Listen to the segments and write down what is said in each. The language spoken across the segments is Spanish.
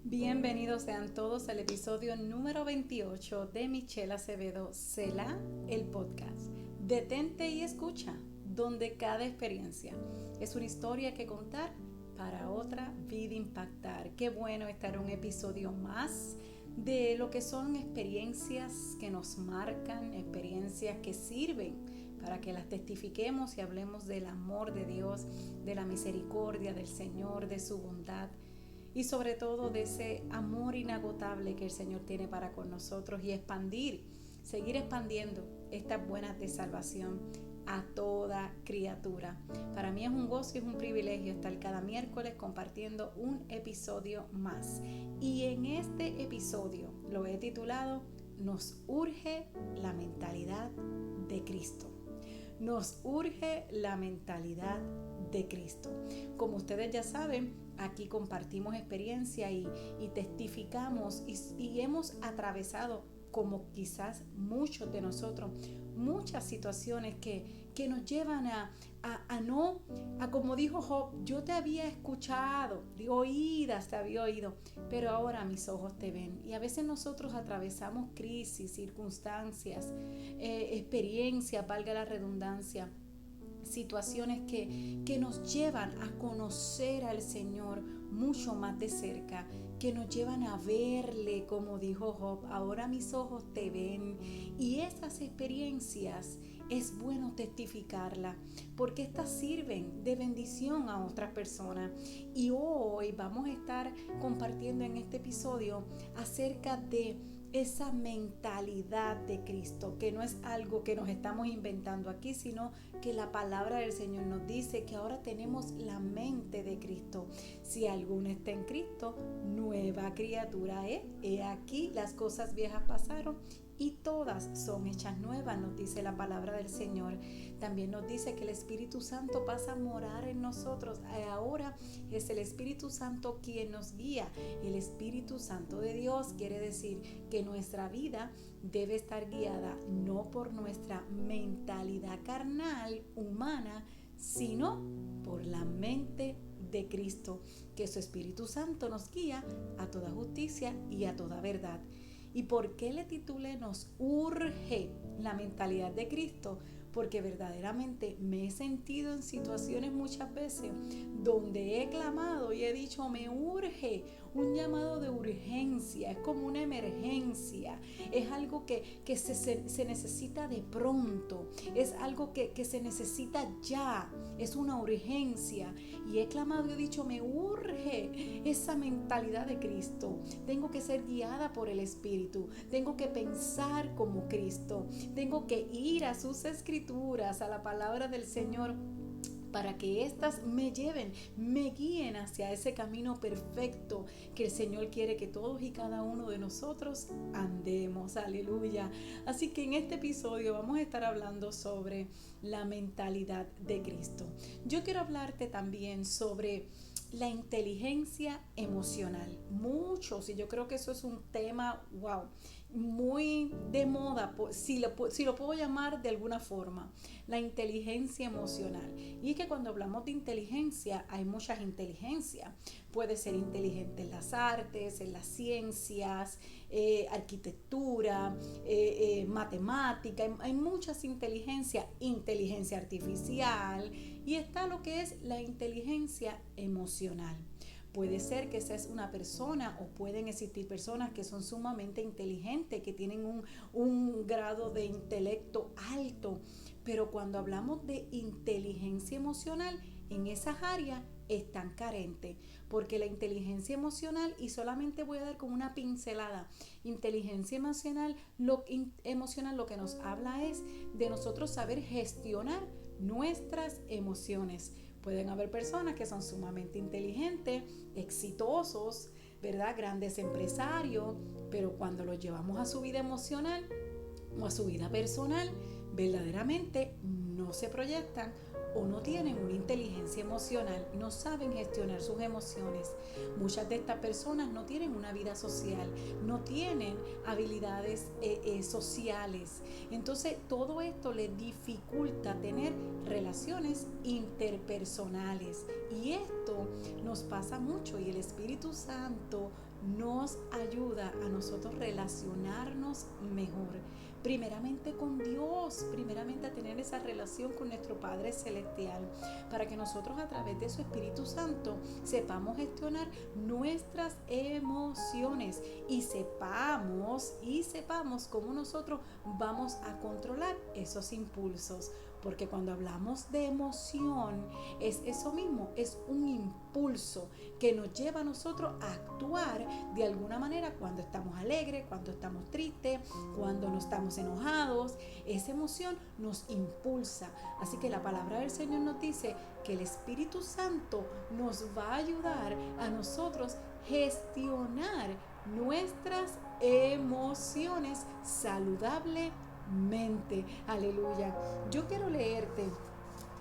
Bienvenidos sean todos al episodio número 28 de Michelle Acevedo, Selah, el podcast. Detente y escucha, donde cada experiencia es una historia que contar para otra vida impactar. Qué bueno estar en un episodio más de lo que son experiencias que nos marcan, experiencias que sirven para que las testifiquemos y hablemos del amor de Dios, de la misericordia del Señor, de su bondad y sobre todo de ese amor inagotable que el Señor tiene para con nosotros y seguir expandiendo estas buenas de salvación a toda criatura. Para mí es un gozo y es un privilegio estar cada miércoles compartiendo un episodio más. Y en este episodio lo he titulado Nos urge la mentalidad de Cristo. Nos urge la mentalidad de Cristo. Como ustedes ya saben, aquí compartimos experiencia y testificamos y hemos atravesado, como quizás muchos de nosotros, muchas situaciones que nos llevan como dijo Job, yo te había escuchado, de oídas te había oído, pero ahora mis ojos te ven. Y a veces nosotros atravesamos crisis, circunstancias, experiencias, valga la redundancia, situaciones que nos llevan a conocer al Señor mucho más de cerca, que nos llevan a verle, como dijo Job, ahora mis ojos te ven. Y esas experiencias es bueno testificarlas, porque estas sirven de bendición a otras personas. Y hoy vamos a estar compartiendo en este episodio acerca de esa mentalidad de Cristo, que no es algo que nos estamos inventando aquí, sino que la palabra del Señor nos dice que ahora tenemos la mente de Cristo. Si alguno está en Cristo, nueva criatura es. He aquí, las cosas viejas pasaron y todas son hechas nuevas, nos dice la palabra del Señor. También nos dice que el Espíritu Santo pasa a morar en nosotros. Ahora es el Espíritu Santo quien nos guía. El Espíritu Santo de Dios quiere decir que nuestra vida debe estar guiada no por nuestra mentalidad carnal, humana, sino por la mente de Cristo, que su Espíritu Santo nos guía a toda justicia y a toda verdad. ¿Y por qué le titulé Nos urge la mentalidad de Cristo? Porque verdaderamente me he sentido en situaciones muchas veces donde he clamado y he dicho, me urge, un llamado de urgencia, es como una emergencia, es algo que se necesita de pronto, es algo que se necesita ya, es una urgencia. Y he clamado y he dicho, me urge esa mentalidad de Cristo, tengo que ser guiada por el Espíritu, tengo que pensar como Cristo, tengo que ir a sus escrituras, a la palabra del Señor, para que éstas me lleven, me guíen hacia ese camino perfecto que el Señor quiere que todos y cada uno de nosotros andemos. Aleluya. Así que en este episodio vamos a estar hablando sobre la mentalidad de Cristo. Yo quiero hablarte también sobre la inteligencia emocional. Muchos, y yo creo que eso es un tema, wow, muy de moda, si lo puedo llamar de alguna forma, la inteligencia emocional. Y es que cuando hablamos de inteligencia, hay muchas inteligencias. Puede ser inteligente en las artes, en las ciencias, arquitectura, matemática, hay muchas inteligencias, inteligencia artificial, y está lo que es la inteligencia emocional. Puede ser que seas una persona o pueden existir personas que son sumamente inteligentes, que tienen un grado de intelecto alto, pero cuando hablamos de inteligencia emocional, en esas áreas están carentes, porque la inteligencia emocional, y solamente voy a dar como una pincelada, inteligencia emocional lo que nos habla es de nosotros saber gestionar nuestras emociones. Pueden haber personas que son sumamente inteligentes, exitosos, ¿verdad? Grandes empresarios, pero cuando los llevamos a su vida emocional o a su vida personal, verdaderamente no se proyectan o no tienen una inteligencia emocional, no saben gestionar sus emociones. Muchas de estas personas no tienen una vida social, no tienen habilidades sociales. Entonces todo esto les dificulta tener relaciones interpersonales. Y esto nos pasa mucho y el Espíritu Santo nos ayuda a nosotros relacionarnos mejor. Primeramente con Dios, primeramente a tener esa relación con nuestro Padre Celestial, para que nosotros a través de su Espíritu Santo sepamos gestionar nuestras emociones y sepamos cómo nosotros vamos a controlar esos impulsos. Porque cuando hablamos de emoción, es eso mismo, es un impulso que nos lleva a nosotros a actuar de alguna manera cuando estamos alegres, cuando estamos tristes, cuando no estamos enojados. Esa emoción nos impulsa. Así que la palabra del Señor nos dice que el Espíritu Santo nos va a ayudar a nosotros gestionar nuestras emociones saludablemente. Aleluya. Yo quiero leerte,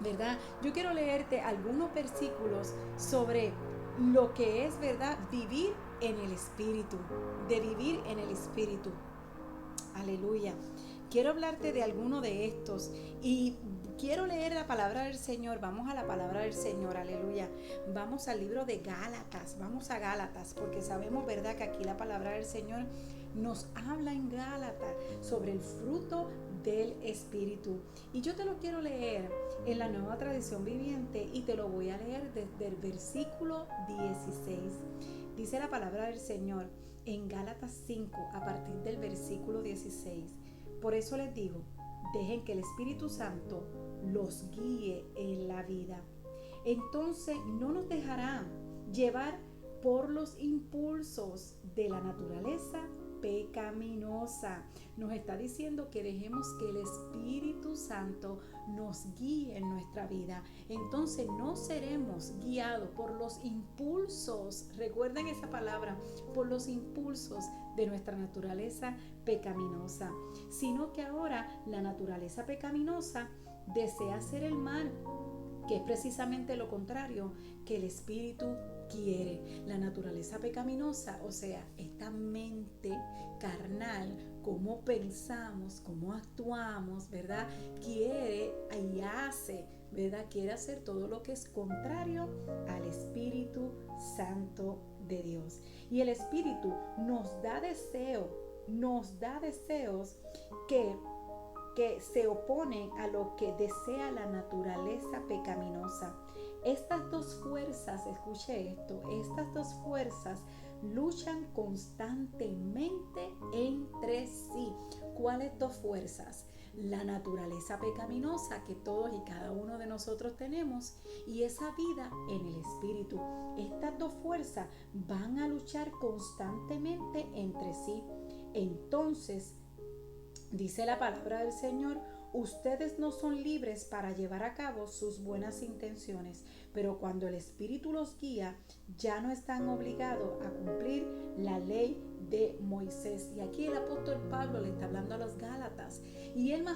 ¿verdad? Yo quiero leerte algunos versículos sobre lo que es, ¿verdad? Vivir en el Espíritu, de vivir en el Espíritu. Aleluya. Quiero hablarte de alguno de estos y quiero leer la palabra del Señor. Vamos a la palabra del Señor, aleluya. Vamos al libro de Gálatas, vamos a Gálatas, porque sabemos, ¿verdad?, que aquí la palabra del Señor nos habla en Gálatas sobre el fruto del Espíritu. Y yo te lo quiero leer en la Nueva Tradición Viviente y te lo voy a leer desde el versículo 16. Dice la palabra del Señor en Gálatas 5 a partir del versículo 16. Por eso les digo, dejen que el Espíritu Santo los guíe en la vida. Entonces no nos dejará llevar por los impulsos de la naturaleza pecaminosa. Nos está diciendo que dejemos que el Espíritu Santo nos guíe en nuestra vida. Entonces no seremos guiados por los impulsos, recuerden esa palabra, por los impulsos de nuestra naturaleza pecaminosa, sino que ahora la naturaleza pecaminosa desea hacer el mal, que es precisamente lo contrario que el Espíritu quiere. La naturaleza pecaminosa, o sea, esta mente carnal, cómo pensamos, cómo actuamos, ¿verdad? Quiere y hace, ¿verdad? Quiere hacer todo lo que es contrario al Espíritu Santo de Dios. Y el Espíritu nos da deseos que se oponen a lo que desea la naturaleza pecaminosa. Estas dos fuerzas, escuche esto, estas dos fuerzas luchan constantemente entre sí. ¿Cuáles dos fuerzas? La naturaleza pecaminosa que todos y cada uno de nosotros tenemos y esa vida en el Espíritu. Estas dos fuerzas van a luchar constantemente entre sí. Entonces, dice la palabra del Señor, ustedes no son libres para llevar a cabo sus buenas intenciones, pero cuando el Espíritu los guía, ya no están obligados a cumplir la ley de Moisés. Y aquí el apóstol Pablo le está hablando a los Gálatas. Y él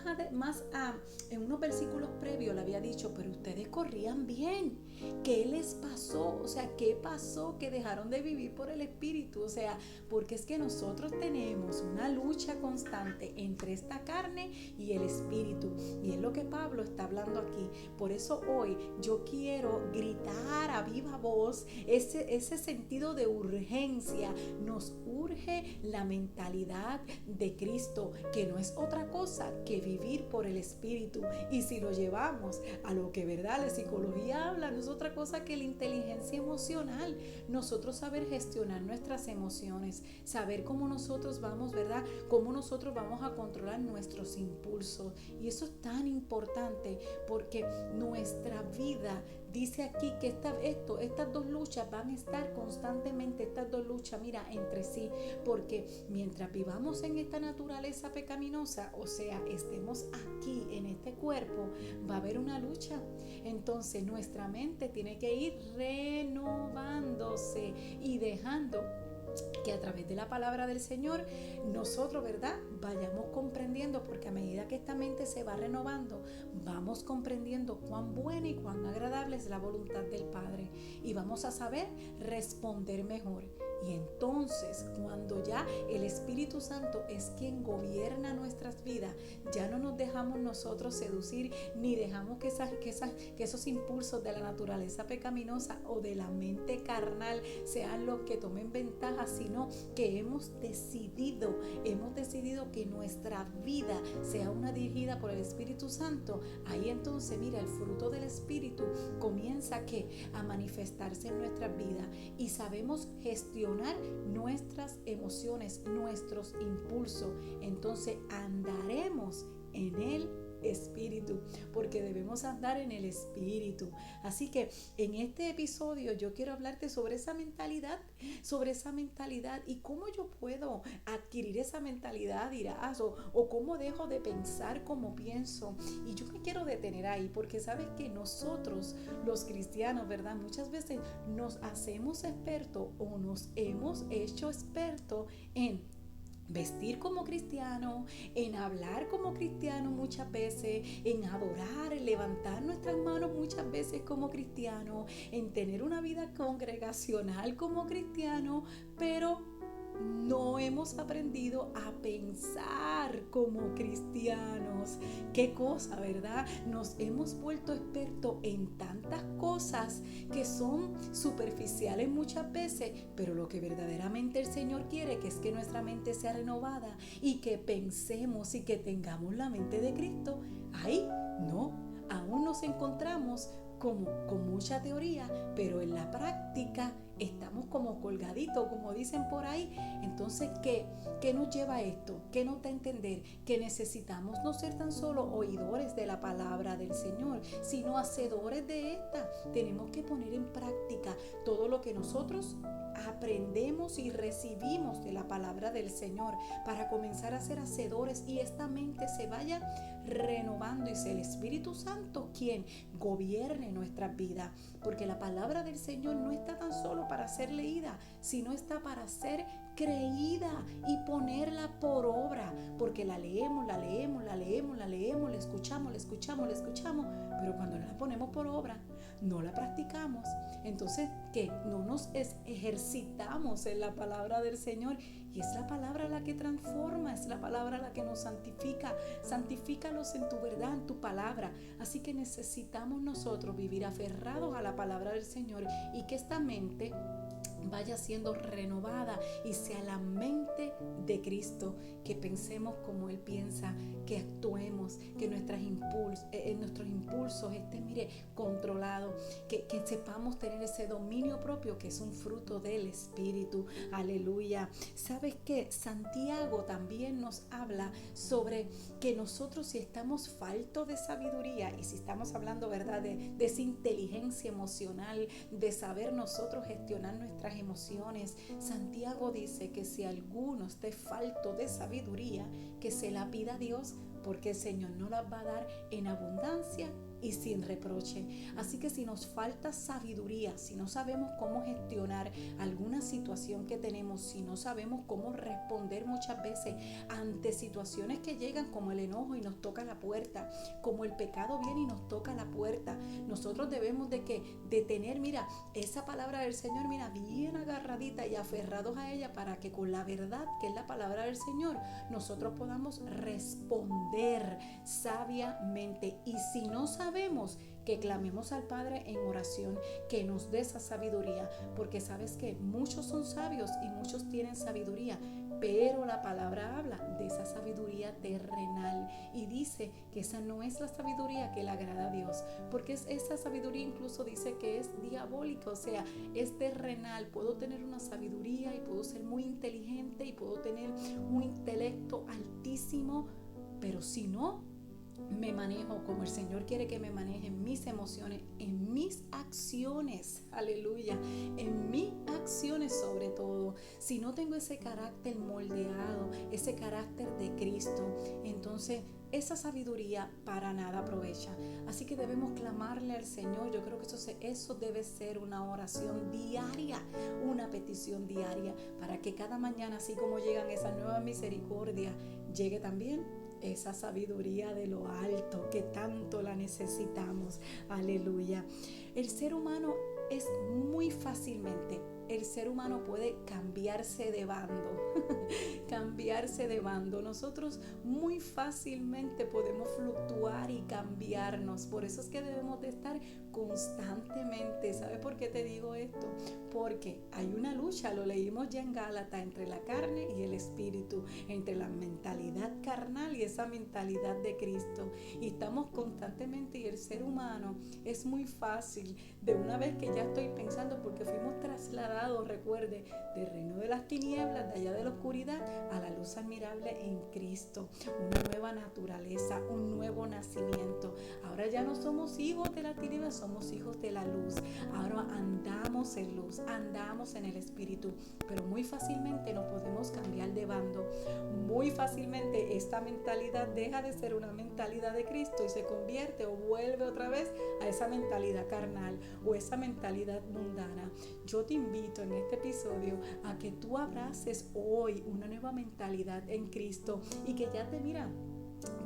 en unos versículos previos le había dicho, pero ustedes corrían bien. ¿Qué les pasó? O sea, ¿qué pasó que dejaron de vivir por el Espíritu? O sea, porque es que nosotros tenemos una lucha constante entre esta carne y el Espíritu. Y es lo que Pablo está hablando aquí. Por eso hoy yo quiero gritar a viva voz ese sentido de urgencia. Nos urge la mentalidad de Cristo, que no es otra cosa que vivir por el Espíritu. Y si lo llevamos a lo que, ¿verdad?, la psicología habla, no es otra cosa que la inteligencia emocional. Nosotros saber gestionar nuestras emociones, saber cómo nosotros vamos, ¿verdad?, cómo nosotros vamos a controlar nuestros impulsos. Y eso es tan importante porque nuestra vida, dice aquí que estas dos luchas van a estar constantemente, estas dos luchas, mira, entre sí, porque mientras vivamos en esta naturaleza pecaminosa, o sea, estemos aquí en este cuerpo, va a haber una lucha. Entonces nuestra mente tiene que ir renovándose y dejando que a través de la palabra del Señor nosotros, ¿verdad?, vayamos comprendiendo, porque a medida que esta mente se va renovando, vamos comprendiendo cuán buena y cuán agradable es la voluntad del Padre, y vamos a saber responder mejor. Y entonces, cuando ya el Espíritu Santo es quien gobierna nuestras vidas, ya no nos dejamos nosotros seducir, ni dejamos que esos impulsos de la naturaleza pecaminosa o de la mente carnal sean los que tomen ventaja, sino que hemos decidido que nuestra vida sea una dirigida por el Espíritu Santo. Ahí entonces, mira, el fruto del Espíritu comienza a manifestarse en nuestras vidas, y sabemos gestionar nuestras emociones, nuestros impulsos. Entonces andaremos en el Espíritu, porque debemos andar en el Espíritu. Así que en este episodio yo quiero hablarte sobre esa mentalidad y cómo yo puedo adquirir esa mentalidad, dirás, o cómo dejo de pensar como pienso. Y yo me quiero detener ahí, porque sabes que nosotros los cristianos, ¿verdad?, muchas veces nos hacemos expertos o nos hemos hecho expertos en vestir como cristiano, en hablar como cristiano muchas veces, en adorar, en levantar nuestras manos muchas veces como cristiano, en tener una vida congregacional como cristiano, pero no hemos aprendido a pensar como cristianos. Qué cosa, ¿verdad? Nos hemos vuelto expertos en tantas cosas que son superficiales muchas veces, pero lo que verdaderamente el Señor quiere que es que nuestra mente sea renovada y que pensemos y que tengamos la mente de Cristo. Ahí no, aún nos encontramos como con mucha teoría, pero en la práctica estamos como colgaditos, como dicen por ahí. Entonces, ¿qué nos lleva a esto? ¿Qué nos da a entender? Que necesitamos no ser tan solo oidores de la palabra del Señor, sino hacedores de esta. Tenemos que poner en práctica todo lo que nosotros aprendemos y recibimos de la palabra del Señor, para comenzar a ser hacedores, y esta mente se vaya renovando, y sea el Espíritu Santo quien gobierne nuestras vidas, porque la palabra del Señor no está tan solo para ser leída, sino está para ser creída y ponerla por obra, porque la leemos, la escuchamos, pero cuando no la ponemos por obra, no la practicamos. Entonces, que no nos ejercitamos en la palabra del Señor, y es la palabra la que transforma, es la palabra la que nos santifica. Santifícalos en tu verdad, en tu palabra. Así que necesitamos nosotros vivir aferrados a la palabra del Señor, y que esta mente vaya siendo renovada y sea la mente de Cristo, que pensemos como Él piensa, que actuemos, que nuestros impulsos estén, controlados, que sepamos tener ese dominio propio, que es un fruto del Espíritu. Aleluya. ¿Sabes qué? Santiago también nos habla sobre que nosotros, si estamos faltos de sabiduría, y si estamos hablando, ¿verdad?, de esa inteligencia emocional, de saber nosotros gestionar nuestras emociones, Santiago dice que si alguno esté falto de sabiduría, que se la pida a Dios, porque el Señor no las va a dar en abundancia y sin reproche. Así que si nos falta sabiduría, si no sabemos cómo gestionar alguna situación que tenemos, si no sabemos cómo responder muchas veces ante situaciones que llegan como el enojo y nos toca la puerta, como el pecado viene y nos toca la puerta, nosotros debemos de tener, esa palabra del Señor, bien agarradita y aferrados a ella, para que con la verdad, que es la palabra del Señor, nosotros podamos responder sabiamente. Y si no sabemos, que clamemos al Padre en oración, que nos dé esa sabiduría, porque sabes que muchos son sabios y muchos tienen sabiduría, pero la palabra habla de esa sabiduría terrenal, y dice que esa no es la sabiduría que le agrada a Dios, porque esa sabiduría incluso dice que es diabólica, o sea, es terrenal. Puedo tener una sabiduría y puedo ser muy inteligente y puedo tener un intelecto altísimo, pero si no me manejo como el Señor quiere que me maneje, en mis emociones, en mis acciones, aleluya, en mis acciones sobre todo, Si no tengo ese carácter moldeado, ese carácter de Cristo, entonces esa sabiduría para nada aprovecha. Así que debemos clamarle al Señor. Yo creo que eso debe ser una oración diaria, una petición diaria, para que cada mañana, así como llegan esas nuevas misericordias, llegue también esa sabiduría de lo alto que tanto la necesitamos. Aleluya. El ser humano es muy fácilmente, el ser humano puede cambiarse de bando, cambiarse de bando. Nosotros muy fácilmente podemos fluctuar y cambiarnos. Por eso es que debemos de estar constantemente. ¿Sabes por qué te digo esto? Porque hay una lucha, lo leímos ya en Gálatas, entre la carne y el espíritu, entre la mentalidad carnal y esa mentalidad de Cristo. Y estamos constantemente, y el ser humano es muy fácil, de una vez que ya estoy pensando, porque fuimos trasladados, recuerde, del reino de las tinieblas, de allá de la oscuridad, a la luz admirable en Cristo. Una nueva naturaleza, un nuevo nacimiento. Ahora ya no somos hijos de la tiniebla, somos hijos de la luz. Ahora andamos en luz, andamos en el Espíritu, pero muy fácilmente nos podemos cambiar de bando. Muy fácilmente esta mentalidad deja de ser una mentalidad de Cristo y se convierte o vuelve otra vez a esa mentalidad carnal o esa mentalidad mundana. Yo te invito en este episodio a que tú abraces hoy una nueva mentalidad en Cristo y que ya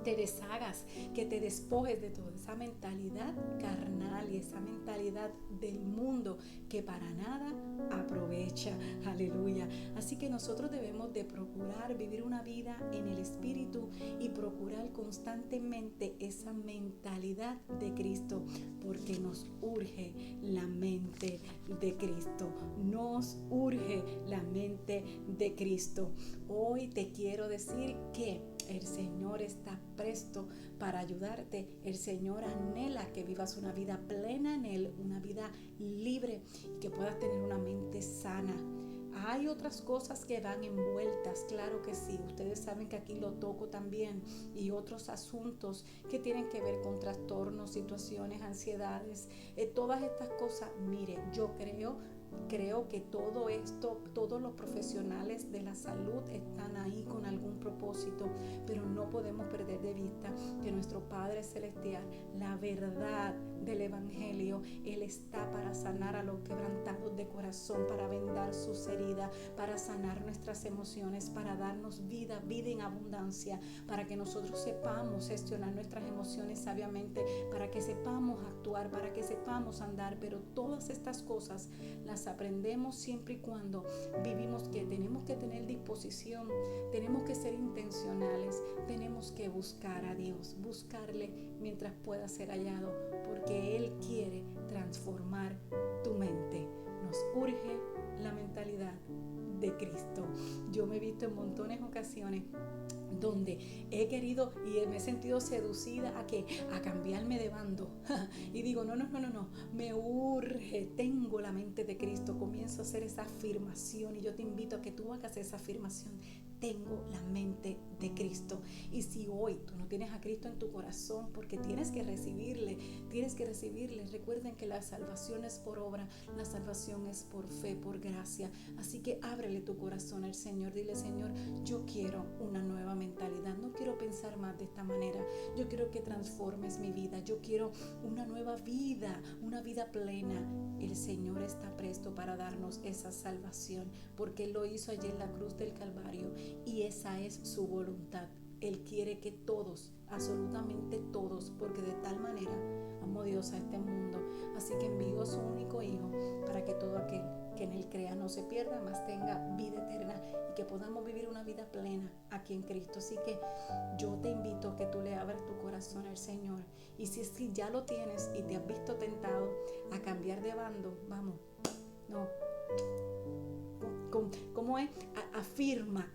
te deshagas, que te despojes de toda esa mentalidad carnal y esa mentalidad del mundo que para nada aprovecha. Aleluya. Así que nosotros debemos de procurar vivir una vida en el Espíritu y procurar constantemente esa mentalidad de Cristo, porque nos urge la mente de Cristo. Nos urge la mente de Cristo. Hoy te quiero decir que el Señor está presto para ayudarte. El Señor anhela que vivas una vida plena en Él, una vida libre y que puedas tener una mente sana. Hay otras cosas que van envueltas, claro que sí. Ustedes saben que aquí lo toco también. Y otros asuntos que tienen que ver con trastornos, situaciones, ansiedades. Todas estas cosas, mire, yo creo que todo esto, todos los profesionales de la salud están ahí con algún propósito, pero no podemos perder de vista que nuestro Padre Celestial, la verdad del Evangelio, Él está para sanar a los quebrantados de corazón, para vendar sus heridas, para sanar nuestras emociones, para darnos vida en abundancia, para que nosotros sepamos gestionar nuestras emociones sabiamente, para que sepamos actuar, para que sepamos andar. Pero todas estas cosas las aprendemos siempre y cuando vivimos, que tenemos que tener disposición, tenemos que ser intencionales, tenemos que buscar a Dios, buscarle mientras pueda ser hallado, porque Él quiere transformar tu mente. Nos urge la mentalidad de Cristo. Yo me he visto en montones de ocasiones donde he querido y me he sentido seducida a cambiarme de bando y digo no, me urge, tengo la mente de Cristo. Comienzo a hacer esa afirmación y yo te invito a que tú hagas esa afirmación: tengo la mente de Cristo. Y si hoy tú no tienes a Cristo en tu corazón, porque tienes que recibirle. Recuerden que la salvación es por obra, la salvación es por fe, por gracia. Así que ábrele tu corazón al Señor, dile: Señor, yo quiero una nueva mentalidad, no quiero pensar más de esta manera, yo quiero que transformes mi vida, yo quiero una nueva vida, una vida plena. El Señor está presto para darnos esa salvación, porque Él lo hizo allí en la cruz del Calvario y esa es su voluntad. Él quiere que todos, absolutamente todos, porque de tal manera amó Dios a este mundo, así que envió a su único Hijo para que todo aquel que en Él crea no se pierda, mas tenga vida eterna, y que podamos vivir una vida plena aquí en Cristo. Así que yo te invito a que tú le abras tu corazón al Señor, y si ya lo tienes y te has visto tentado a cambiar de bando, vamos, no, ¿cómo es? Afirma,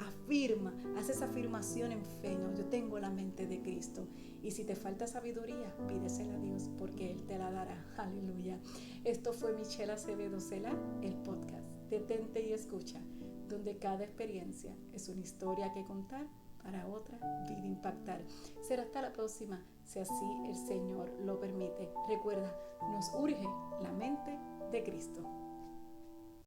haz esa afirmación en fe. No, yo tengo la mente de Cristo. Y si te falta sabiduría, pídesela a Dios, porque Él te la dará. Aleluya. Esto fue Michelle Acevedo Cela, el podcast Detente y Escucha, donde cada experiencia es una historia que contar para otra vida impactar. Será hasta la próxima, si así el Señor lo permite. Recuerda, nos urge la mente de Cristo.